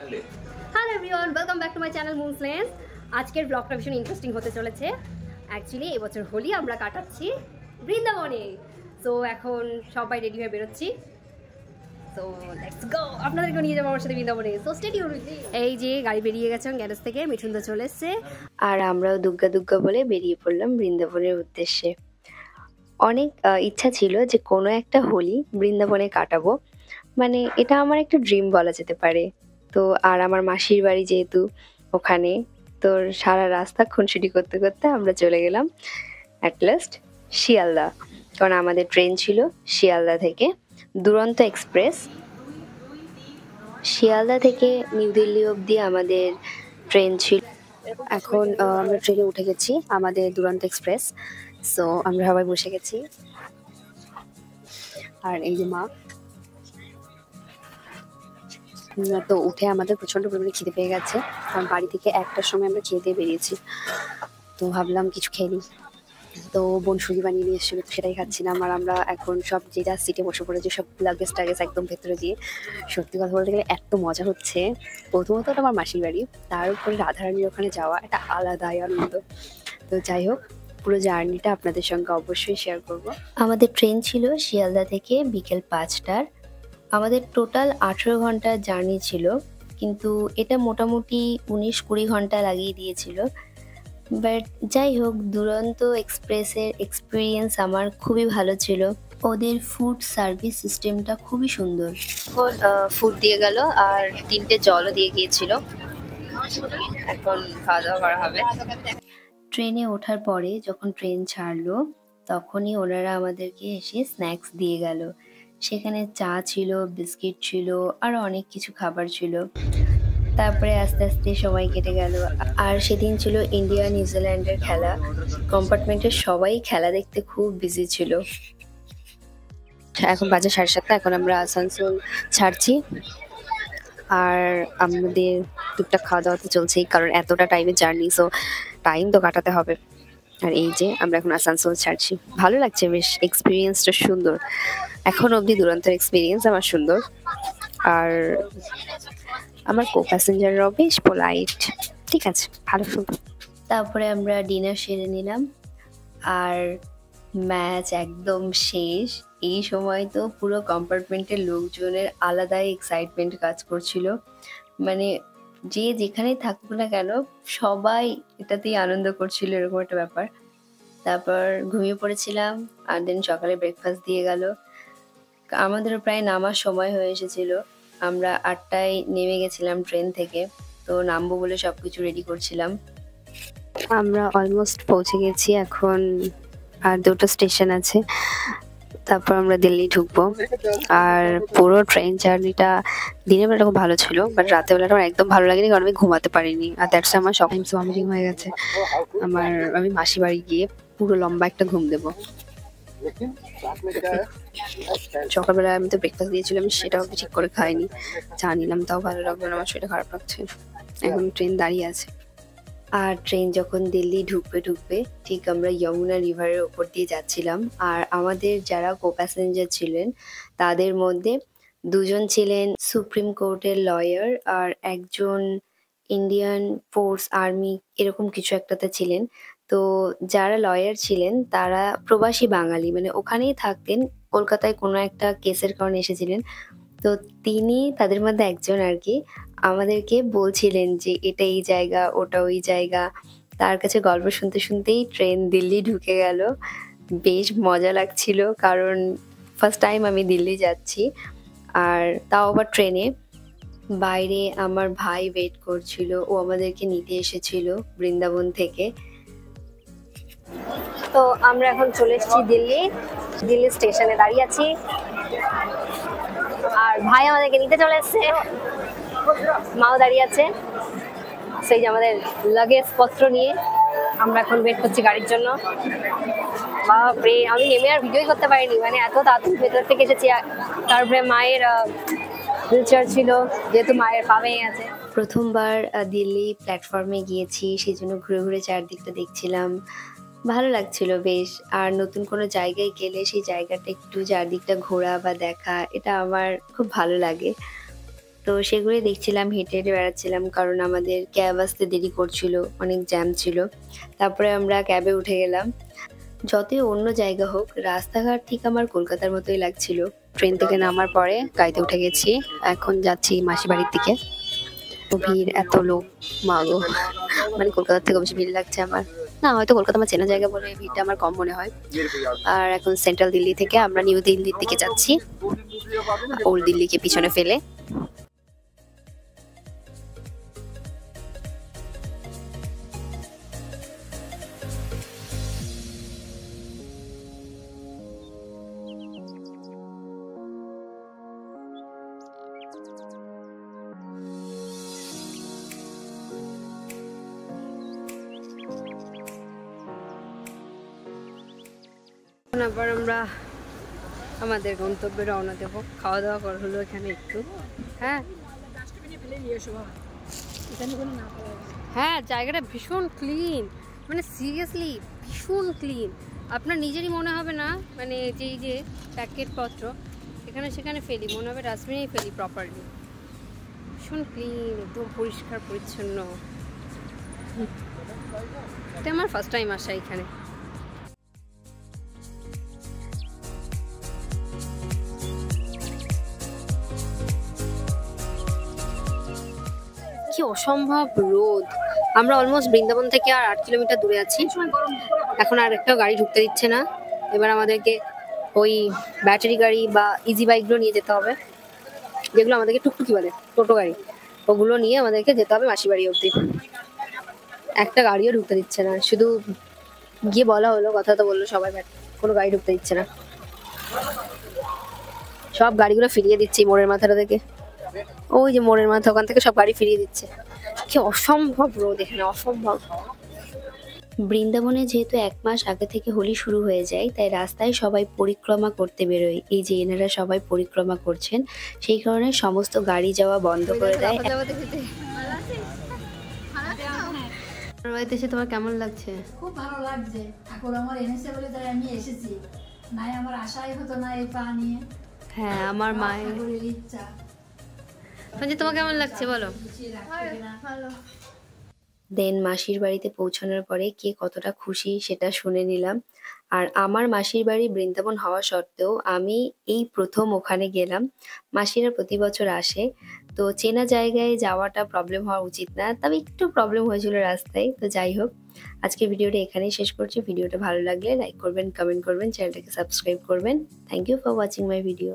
Hello everyone, welcome back to my channel moons lens. আজকের ব্লগটা ভীষণ ইন্টারেস্টিং হতে চলেছে। অ্যাকচুয়ালি এবছর হোলি আমরা কাটাচ্ছি বৃন্দাবনে। সো এখন সবাই রেডি হয়ে বেরোচ্ছি। সো লেটস গো, আপনাদেরকে নিয়ে যাবো আমার সাথে বৃন্দাবনে। So stay tuned with me. এই যে গাড়ি বেরিয়ে গেছে গ্যারেজ থেকে, মিঠুনদা চলে এসছে আর আমরাও দুগ্গা দুগ্গা বলে বেরিয়ে পড়লাম বৃন্দাবনের উদ্দেশ্যে। অনেক ইচ্ছা ছিল যে কোনো একটা হোলি বৃন্দাবনে কাটাবো, মানে এটা আমার একটা ড্রিম বলা যেতে পারে। তো আর আমার মাসির বাড়ি যেহেতু ওখানে, তো সারা রাস্তা খুনসুটি করতে করতে আমরা চলে গেলাম অ্যাট লাস্ট শিয়ালদা, কারণ আমাদের ট্রেন ছিল শিয়ালদা থেকে দুরন্ত এক্সপ্রেস। শিয়ালদা থেকে নিউ দিল্লি অবধি আমাদের ট্রেন ছিল। এখন আমরা ট্রেনে উঠে গেছি, আমাদের দুরন্ত এক্সপ্রেস। সো আমরা সবাই বসে গেছি, আর এই যে মা। তো উঠে আমাদের প্রচন্ড পরিমাণে খিদে পেয়ে গেছে, কারণ বাড়ি থেকে 1টার সময় আমরা খেয়ে দিয়ে বেরিয়েছি। তো ভাবলাম কিছু খেয়ে নিই, তো বোন সুজি বানিয়ে নিয়ে এসেছিল, সেটাই খাচ্ছিলাম। আর আমরা এখন সব যে যার সিটে বসে পড়েছি, সব লাগেজ টাগেজ একদম ভেতরে দিয়ে। সত্যি কথা বলতে গেলে এত মজা হচ্ছে। প্রথমত এটা আমার মাসির বাড়ি, তার উপরে রাধারানীর ওখানে যাওয়া একটা আলাদাই আনন্দ। তো যাই হোক, পুরো জার্নিটা আপনাদের সঙ্গে অবশ্যই শেয়ার করব। আমাদের ট্রেন ছিল শিয়ালদা থেকে বিকেল 5টার। আমাদের টোটাল 18 ঘন্টার জার্নি ছিল, কিন্তু এটা মোটামুটি 19-20 ঘন্টা লাগিয়ে দিয়েছিল। বাট যাই হোক, দুরন্ত এক্সপ্রেসের এক্সপিরিয়েন্স আমার খুবই ভালো ছিল। ওদের ফুড সার্ভিস সিস্টেমটা খুবই সুন্দর। ফুড দিয়ে গেল আর 3টে জলও দিয়ে গিয়েছিল। এখন খাওয়া দাওয়া করা হবে। ট্রেনে ওঠার পরে যখন ট্রেন ছাড়লো, তখনই ওনারা আমাদেরকে এসে স্ন্যাক্স দিয়ে গেল। সেখানে চা ছিল, বিস্কিট ছিল, আর অনেক কিছু খাবার ছিল। তারপরে আস্তে আস্তে সময় কেটে গেল। আর সেদিন ছিল ইন্ডিয়া নিউজিল্যান্ডের খেলা। কম্পার্টমেন্টের সবাই খেলা দেখতে খুব বিজি ছিল। এখন বাজে 7:30, এখন আমরা আসানসোল ছাড়ছি। আর আমাদের টুকটাক খাওয়া দাওয়া তো চলছেই, কারণ এতটা টাইমের জার্নি, সো টাইম তো কাটাতে হবে। আর এই যে আমরা এখন আসানসোল ছাড়ছি। ভালো লাগছে বেশ, এক্সপিরিয়েন্সটা সুন্দর। এখন অবধি দুরন্তর এক্সপিরিয়েন্স আমার সুন্দর। আর আমার কো প্যাসেঞ্জাররাও বেশ পোলাইট, ঠিক আছে, ভালো সুন্দর। তারপরে আমরা ডিনার সেরে নিলাম, আর ম্যাচ একদম শেষ। এই সময় তো পুরো কম্পার্টমেন্টের লোকজনের আলাদাই এক্সাইটমেন্ট কাজ করছিল। মানে যে যেখানেই থাকুক না কেন, সবাই এটাতেই আনন্দ করছিল, এরকম একটা ব্যাপার। তারপর ঘুমিয়ে পড়েছিলাম, আর দেন সকালে ব্রেকফাস্ট দিয়ে গেল। আমাদেরও প্রায় নামার সময় হয়ে এসেছিল। আমরা 8টায় নেমে গেছিলাম ট্রেন থেকে, তো নামবো বলে সবকিছু রেডি করছিলাম। আমরা অলমোস্ট পৌঁছে গেছি, এখন আর 2টো স্টেশন আছে, তারপর আমরা দিল্লি ঢুকবো। আর পুরো ট্রেন জার্নিটা দিনের বেলাটা খুব ভালো ছিল, বাট রাতের বেলাটা আমার একদম ভালো লাগেনি, কারণ আমি ঘুমাতে পারিনি। আর দ্যাটস আমার সব টাইম ভমিটিং হয়ে গেছে। আমি মাসি বাড়ি গিয়ে পুরো লম্বা একটা ঘুম দেবো। সকালবেলা আমি তো ব্রেকফাস্ট দিয়েছিলাম, সেটাও ঠিক করে খাইনি। চা নিলাম, তাও ভালো লাগলো না, আমার শরীরটা খারাপ লাগছে। এখন ট্রেন দাঁড়িয়ে আছে। আর ট্রেন যখন দিল্লি ঢুকবে ঠিক আমরা যমুনা রিভারের ওপর দিয়ে যাচ্ছিলাম। আর আমাদের যারা কো প্যাসেঞ্জার ছিলেন, তাদের মধ্যে 2জন ছিলেন সুপ্রিম কোর্টের লয়ার, আর একজন ইন্ডিয়ান ফোর্স আর্মি এরকম কিছু একটাতে ছিলেন। তো যারা লয়ার ছিলেন তারা প্রবাসী বাঙালি, মানে ওখানেই থাকতেন, কলকাতায় কোনো একটা কেসের কারণে এসেছিলেন। তো তিনি তাদের মধ্যে একজন আর কি, আমাদেরকে বলছিলেন যে এটা এই জায়গা, ওটা ওই জায়গা। তার কাছে গল্প শুনতে শুনতেই ট্রেন দিল্লি ঢুকে গেল। বেশ মজা লাগছিল, কারণ ফার্স্ট টাইম আমি দিল্লি যাচ্ছি, আর তাও আবার ট্রেনে। বাইরে আমার ভাই ওয়েট করছিল, ও আমাদেরকে নিতে এসেছিল বৃন্দাবন থেকে। তো আমরা এখন চলে এসেছি দিল্লি স্টেশনে দাঁড়িয়ে আছি, আর ভাই আমাদেরকে নিতে চলে এসছে, মাও দাঁড়িয়ে আছে। সেই যে আমাদের লাগেজ পত্র নিয়ে আমরা এখন ওয়েট করছি গাড়ির জন্য। বাপরে, আমি নেমে আর ভিডিওই করতে পারিনি, মানে এত তাড়াতাড়ি ভেতর থেকে এসেছি। তারপরে মায়ের হুইল চেয়ার ছিল, যেহেতু মায়ের পা ভেঙে আছে। প্রথমবার দিল্লি প্ল্যাটফর্মে গিয়েছি, সেই জন্য ঘুরে ঘুরে চারদিকটা দেখছিলাম, ভালো লাগছিল বেশ। আর নতুন কোনো জায়গায় গেলে সেই জায়গাটা একটু চারদিকটা ঘোরা বা দেখা, এটা আমার খুব ভালো লাগে। তো সেগুলোই দেখছিলাম, হেঁটে হেঁটে বেড়াচ্ছিলাম, কারণ আমাদের ক্যাব আসতে দেরি করছিল, অনেক জ্যাম ছিল। তারপরে আমরা ক্যাবে উঠে গেলাম। যতই অন্য জায়গা হোক, রাস্তাঘাট ঠিক আমার কলকাতার মতোই লাগছিল। ট্রেন থেকে নামার পরে গাড়িতে উঠে গেছি, এখন যাচ্ছি মাসি বাড়ির দিকে। ভিড়, এত লোক, মা গো, মানে কলকাতার থেকে বেশি ভিড় লাগছে আমার। না, হয়তো কলকাতা আমার চেনা জায়গা বলে ভিড়টা আমার কম মনে হয়। আর এখন সেন্ট্রাল দিল্লি থেকে আমরা নিউ দিল্লির দিকে যাচ্ছি, ওল্ড দিল্লিকে পিছনে ফেলে। আবার আমরা আমাদের গন্তব্যে রওনা দেবো। খাওয়া দাওয়া করা হলো এখানে একটু। হ্যাঁ হ্যাঁ, জায়গাটা ভীষণ ক্লিন, মানে সিরিয়াসলি ভীষণ ক্লিন। আপনার নিজেরই মনে হবে না মানে যে প্যাকেটপত্র এখানে সেখানে ফেলি, মনে হবে ডাস্টবিনেই ফেলি প্রপারলি। ভীষণ ক্লিন, একদম পরিষ্কার পরিচ্ছন্ন। এটা আমার ফার্স্ট টাইম আসা এখানে। কি অসম্ভব রোদ। আমরা অলমোস্ট বৃন্দাবন থেকে আর 8 কিলোমিটার দূরে আছি। এখন আর একটা গাড়ি ঢুকতে দিচ্ছে না। এবার আমাদেরকে ওই ব্যাটারি গাড়ি বা ইজি বাইকগুলো নিয়ে যেতে হবে, যেগুলো আমাদেরকে টুকটুকি বলে, টোটো গাড়ি, ওগুলো নিয়ে আমাদেরকে যেতে হবে মাসি বাড়ি অবধি। একটা গাড়িও ঢুকতে দিচ্ছে না, শুধু গিয়ে বলা হলো, কথা তো বললো সবাই, কোনো গাড়ি ঢুকতে দিচ্ছে না। সব গাড়িগুলো ফিরিয়ে দিচ্ছে এই মোড়ের মাথাটা থেকে। ওই যে মোড়ের মাথা, ওখান থেকে সব গাড়ি ফিরিয়ে দিচ্ছে। কি অসম্ভব রোদ এখানে, অসম্ভব। বৃন্দাবনে যেহেতু 1 মাস আগে থেকে হোলি শুরু হয়ে যায়, তাই রাস্তায় সবাই পরিক্রমা করতে বেরোয়। এই যে এনারা সবাই পরিক্রমা করছেন, সেই কারণে সমস্ত গাড়ি যাওয়া বন্ধ করে দেয়। বাড়িতে এসে তোমার কেমন লাগছে? খুব ভালো লাগছে, ঠাকুর আমার এনেছে বলে তাই আমি এসেছি, নাই আমার আশাই হতো না এই পা নিয়ে। হ্যাঁ, আমার মায়ের ঠাকুরের ইচ্ছা। তোমার কেমন লাগছে বলো? দেন মাসির বাড়িতে পৌঁছানোর পরে কে কতটা খুশি সেটা শুনে নিলাম। আর আমার মাসির বাড়ি বৃন্দাবন হওয়া সত্ত্বেও আমি এই প্রথম ওখানে গেলাম। মাসিরা প্রতি বছর আসে, তো চেনা জায়গায় যাওয়াটা প্রবলেম হওয়া উচিত না, তবে একটু প্রবলেম হয়েছিল রাস্তায়। তো যাই হোক, আজকে ভিডিওটা এখানেই শেষ করছি। ভিডিওটা ভালো লাগলে লাইক করবেন, কমেন্ট করবেন, চ্যানেলটাকে সাবস্ক্রাইব করবেন। Thank you for watching my video.